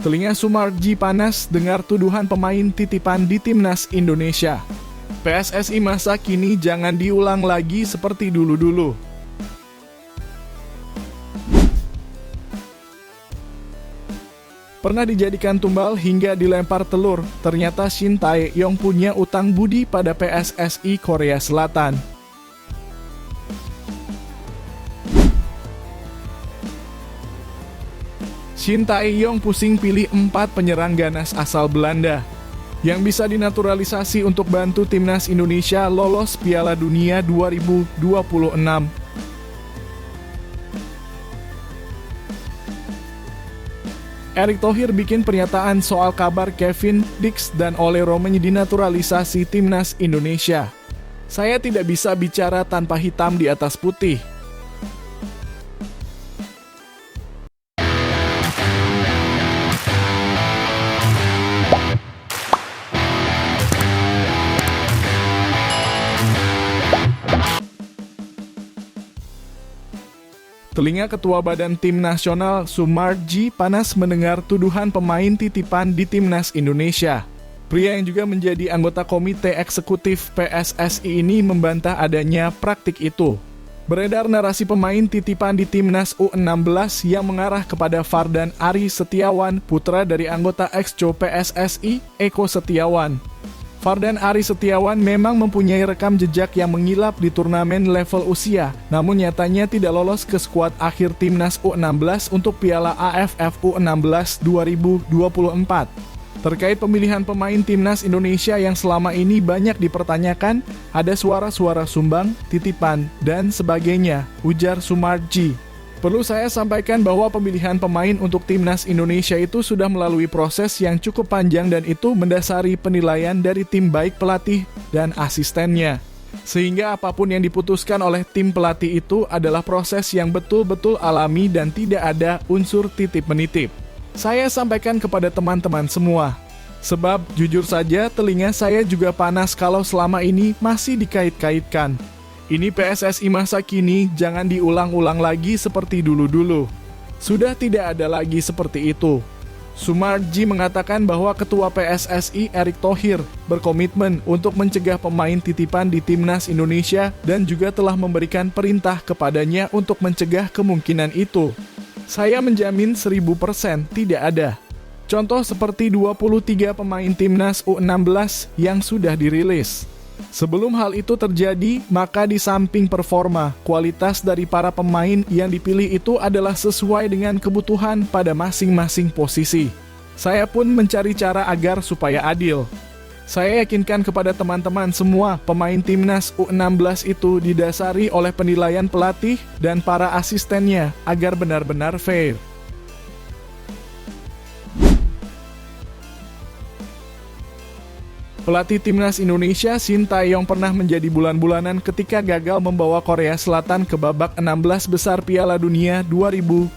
Telinga Sumarji panas dengar tuduhan pemain titipan di timnas Indonesia. PSSI masa kini jangan diulang lagi seperti dulu-dulu. Pernah dijadikan tumbal hingga dilempar telur, ternyata Shin Tae-yong punya utang budi pada PSSI Korea Selatan. Shin Tae-yong pusing pilih 4 penyerang ganas asal Belanda yang bisa dinaturalisasi untuk bantu timnas Indonesia lolos Piala Dunia 2026. Erick Thohir bikin pernyataan soal kabar Kevin Dix dan Ole Romagne dinaturalisasi timnas Indonesia. Saya tidak bisa bicara tanpa hitam di atas putih. Telinga Ketua Badan Tim Nasional Sumarji panas mendengar tuduhan pemain titipan di timnas Indonesia. Pria yang juga menjadi anggota Komite Eksekutif PSSI ini membantah adanya praktik itu. Beredar narasi pemain titipan di timnas U16 yang mengarah kepada Fardan Ari Setiawan, putra dari anggota Exco PSSI, Eko Setiawan. Fardan Ari Setiawan memang mempunyai rekam jejak yang mengilap di turnamen level usia, namun nyatanya tidak lolos ke skuad akhir timnas U16 untuk Piala AFF U16 2024. Terkait pemilihan pemain timnas Indonesia yang selama ini banyak dipertanyakan, ada suara-suara sumbang, titipan, dan sebagainya, ujar Sumarji. Perlu saya sampaikan bahwa pemilihan pemain untuk timnas Indonesia itu sudah melalui proses yang cukup panjang dan itu mendasari penilaian dari tim baik pelatih dan asistennya. Sehingga apapun yang diputuskan oleh tim pelatih itu adalah proses yang betul-betul alami dan tidak ada unsur titip-menitip. Saya sampaikan kepada teman-teman semua. Sebab jujur saja telinga saya juga panas kalau selama ini masih dikait-kaitkan. Ini PSSI masa kini jangan diulang-ulang lagi seperti dulu-dulu. Sudah tidak ada lagi seperti itu. Sumarji mengatakan bahwa Ketua PSSI Erick Thohir berkomitmen untuk mencegah pemain titipan di timnas Indonesia dan juga telah memberikan perintah kepadanya untuk mencegah kemungkinan itu. Saya menjamin 1000% tidak ada. Contoh seperti 23 pemain timnas U16 yang sudah dirilis. Sebelum hal itu terjadi, maka di samping performa, kualitas dari para pemain yang dipilih itu adalah sesuai dengan kebutuhan pada masing-masing posisi. Saya pun mencari cara agar supaya adil. Saya yakinkan kepada teman-teman semua, pemain timnas U16 itu didasari oleh penilaian pelatih dan para asistennya agar benar-benar fair. Pelatih timnas Indonesia Shin Tae-yong pernah menjadi bulan-bulanan ketika gagal membawa Korea Selatan ke babak 16 besar Piala Dunia 2018.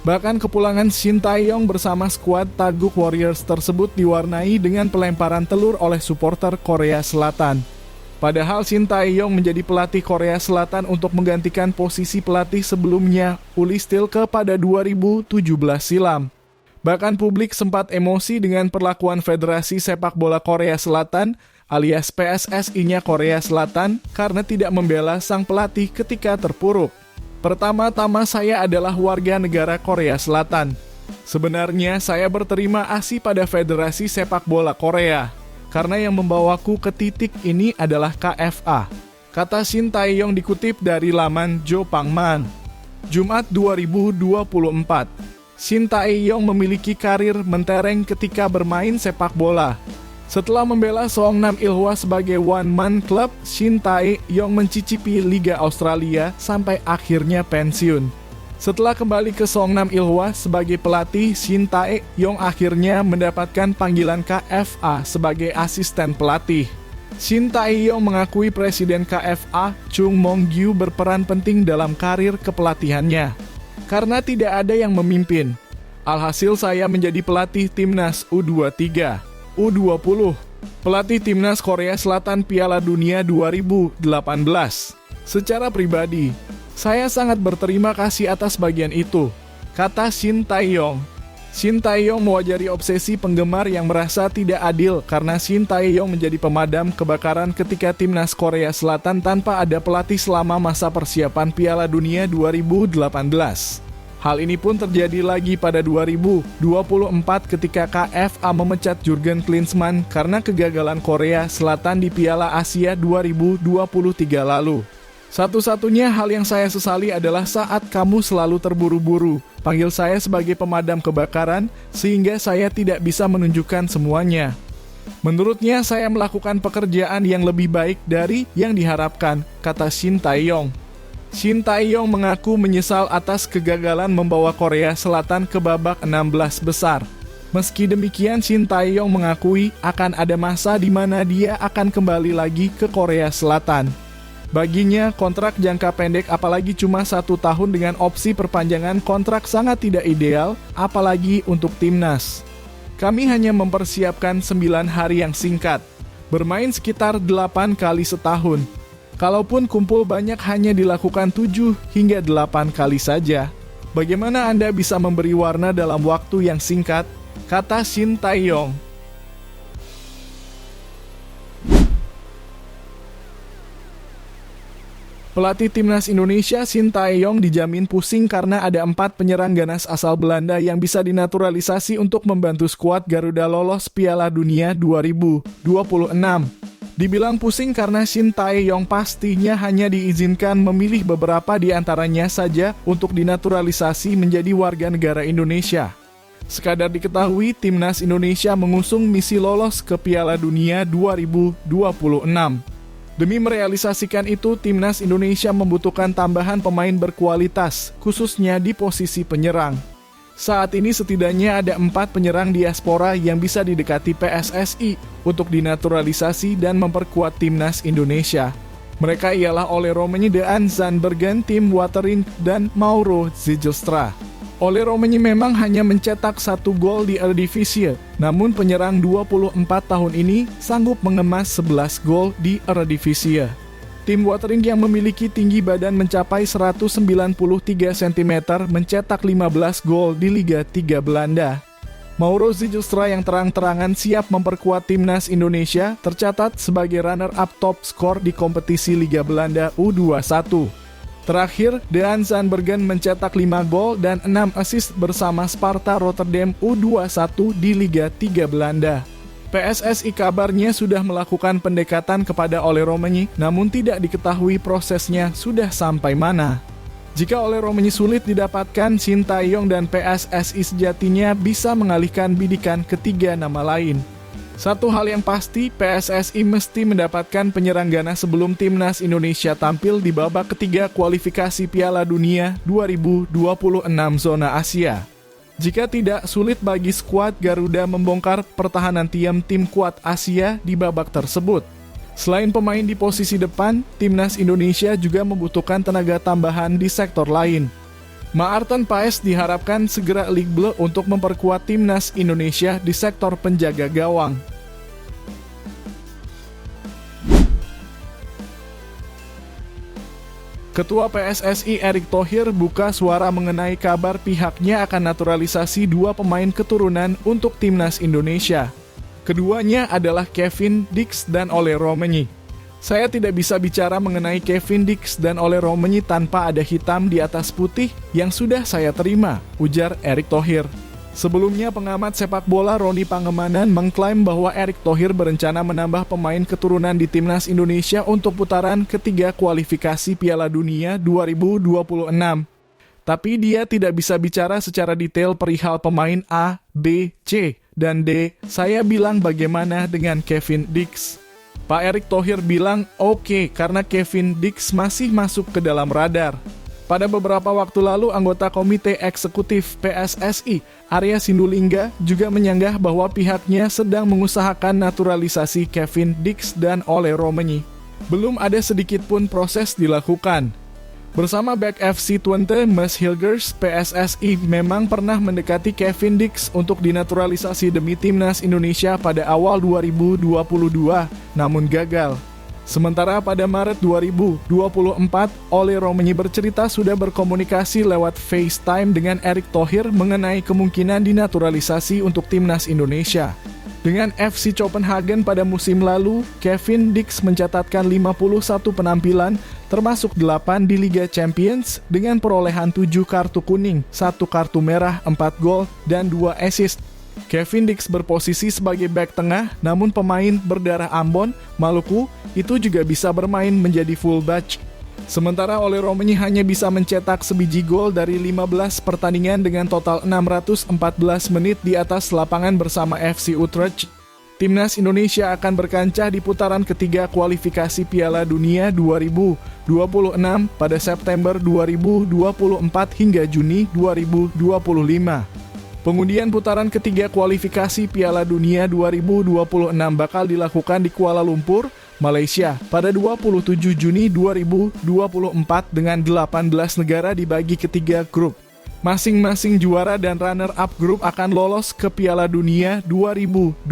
Bahkan kepulangan Shin Tae-yong bersama skuad Taeguk Warriors tersebut diwarnai dengan pelemparan telur oleh supporter Korea Selatan. Padahal Shin Tae-yong menjadi pelatih Korea Selatan untuk menggantikan posisi pelatih sebelumnya Uli Stilke pada 2017 silam. Bahkan publik sempat emosi dengan perlakuan Federasi Sepak Bola Korea Selatan alias PSSI-nya Korea Selatan karena tidak membela sang pelatih ketika terpuruk. Pertama-tama saya adalah warga negara Korea Selatan. Sebenarnya saya berterima kasih pada Federasi Sepak Bola Korea karena yang membawaku ke titik ini adalah KFA. Kata Shin Tae-yong dikutip dari laman Jo Pangman. Jumat 2024. Shin Tae-yong memiliki karir mentereng ketika bermain sepak bola. Setelah membela Seongnam Ilhwa sebagai one-man club, Shin Tae-yong mencicipi Liga Australia sampai akhirnya pensiun. Setelah kembali ke Seongnam Ilhwa sebagai pelatih, Shin Tae-yong akhirnya mendapatkan panggilan KFA sebagai asisten pelatih. Shin Tae-yong mengakui Presiden KFA Chung Mong-gyu berperan penting dalam karir kepelatihannya. Karena tidak ada yang memimpin. Alhasil saya menjadi pelatih timnas U23, U20, pelatih timnas Korea Selatan Piala Dunia 2018. Secara pribadi, saya sangat berterima kasih atas bagian itu, kata Shin Tae-yong. Shin Tae-yong mewajari obsesi penggemar yang merasa tidak adil karena Shin Tae-yong menjadi pemadam kebakaran ketika timnas Korea Selatan tanpa ada pelatih selama masa persiapan Piala Dunia 2018. Hal ini pun terjadi lagi pada 2024 ketika KFA memecat Jurgen Klinsmann karena kegagalan Korea Selatan di Piala Asia 2023 lalu. Satu-satunya hal yang saya sesali adalah saat kamu selalu terburu-buru, panggil saya sebagai pemadam kebakaran, sehingga saya tidak bisa menunjukkan semuanya. Menurutnya saya melakukan pekerjaan yang lebih baik dari yang diharapkan, kata Shin Tae-yong. Shin Tae-yong mengaku menyesal atas kegagalan membawa Korea Selatan ke babak 16 besar. Meski demikian, Shin Tae-yong mengakui akan ada masa di mana dia akan kembali lagi ke Korea Selatan. Baginya, kontrak jangka pendek apalagi cuma 1 tahun dengan opsi perpanjangan kontrak sangat tidak ideal, apalagi untuk timnas. Kami hanya mempersiapkan 9 hari yang singkat, bermain sekitar 8 kali setahun. Kalaupun kumpul banyak hanya dilakukan 7 hingga 8 kali saja. Bagaimana Anda bisa memberi warna dalam waktu yang singkat? Kata Shin Tae-yong. Pelatih timnas Indonesia Shin Tae-yong dijamin pusing karena ada 4 penyerang ganas asal Belanda yang bisa dinaturalisasi untuk membantu skuad Garuda lolos Piala Dunia 2026. Dibilang pusing karena Shin Tae-yong pastinya hanya diizinkan memilih beberapa di antaranya saja untuk dinaturalisasi menjadi warga negara Indonesia. Sekadar diketahui, timnas Indonesia mengusung misi lolos ke Piala Dunia 2026. Demi merealisasikan itu, timnas Indonesia membutuhkan tambahan pemain berkualitas, khususnya di posisi penyerang. Saat ini setidaknya ada 4 penyerang diaspora yang bisa didekati PSSI untuk dinaturalisasi dan memperkuat timnas Indonesia. Mereka ialah Ole Roemeny, Dean Zandbergen, Tim Watering, dan Mauro Zijlstra. Ole Roemeny memang hanya mencetak 1 gol di Eredivisie, namun penyerang 24 tahun ini sanggup mengemas 11 gol di Eredivisie. Tim Watering yang memiliki tinggi badan mencapai 193 cm mencetak 15 gol di Liga 3 Belanda. Mauro Zijlstra yang terang-terangan siap memperkuat timnas Indonesia tercatat sebagai runner-up top skor di kompetisi Liga Belanda U21. Terakhir, Dean Zandbergen mencetak 5 gol dan 6 assist bersama Sparta Rotterdam U21 di Liga 3 Belanda. PSSI kabarnya sudah melakukan pendekatan kepada Ole Roemeny, namun tidak diketahui prosesnya sudah sampai mana. Jika Ole Roemeny sulit didapatkan, Shin Tae-yong dan PSSI sejatinya bisa mengalihkan bidikan ketiga nama lain. Satu hal yang pasti, PSSI mesti mendapatkan penyerang ganas sebelum timnas Indonesia tampil di babak ketiga kualifikasi Piala Dunia 2026 zona Asia. Jika tidak, sulit bagi skuad Garuda membongkar pertahanan tim kuat Asia di babak tersebut. Selain pemain di posisi depan, timnas Indonesia juga membutuhkan tenaga tambahan di sektor lain. Maarten Paes diharapkan segera Ligue 1 untuk memperkuat timnas Indonesia di sektor penjaga gawang. Ketua PSSI Erick Thohir buka suara mengenai kabar pihaknya akan naturalisasi 2 pemain keturunan untuk timnas Indonesia. Keduanya adalah Kevin Dix dan Ole Roemeny. Saya tidak bisa bicara mengenai Kevin Dix dan Ole Roemeny tanpa ada hitam di atas putih yang sudah saya terima, ujar Erick Thohir. Sebelumnya, pengamat sepak bola Roni Pangemanan mengklaim bahwa Erick Thohir berencana menambah pemain keturunan di timnas Indonesia untuk putaran ketiga kualifikasi Piala Dunia 2026. Tapi dia tidak bisa bicara secara detail perihal pemain A, B, C, dan D. Saya bilang bagaimana dengan Kevin Dix. Pak Erick Thohir bilang oke, karena Kevin Dix masih masuk ke dalam radar. Pada beberapa waktu lalu, anggota Komite Eksekutif PSSI, Arya Sindulingga, juga menyanggah bahwa pihaknya sedang mengusahakan naturalisasi Kevin Dix dan Ole Roemeny. Belum ada sedikit pun proses dilakukan. Bersama back FC Twente, Mas Hilgers, PSSI memang pernah mendekati Kevin Dix untuk dinaturalisasi demi timnas Indonesia pada awal 2022, namun gagal. Sementara pada Maret 2024, Ole Romeni bercerita sudah berkomunikasi lewat FaceTime dengan Erick Thohir mengenai kemungkinan dinaturalisasi untuk timnas Indonesia. Dengan FC Copenhagen pada musim lalu, Kevin Dix mencatatkan 51 penampilan, termasuk 8 di Liga Champions, dengan perolehan 7 kartu kuning, 1 kartu merah, 4 gol, dan 2 assist. Kevin Dix berposisi sebagai bek tengah, namun pemain berdarah Ambon, Maluku, itu juga bisa bermain menjadi fullback. Sementara Ole Romeni hanya bisa mencetak sebiji gol dari 15 pertandingan dengan total 614 menit di atas lapangan bersama FC Utrecht. Timnas Indonesia akan berkancah di putaran ketiga kualifikasi Piala Dunia 2026 pada September 2024 hingga Juni 2025. Pengundian putaran ketiga kualifikasi Piala Dunia 2026 bakal dilakukan di Kuala Lumpur, Malaysia pada 27 Juni 2024 dengan 18 negara dibagi ke 3 grup. Masing-masing juara dan runner-up grup akan lolos ke Piala Dunia 2026.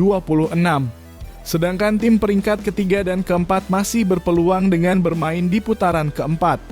Sedangkan tim peringkat ketiga dan keempat masih berpeluang dengan bermain di putaran keempat.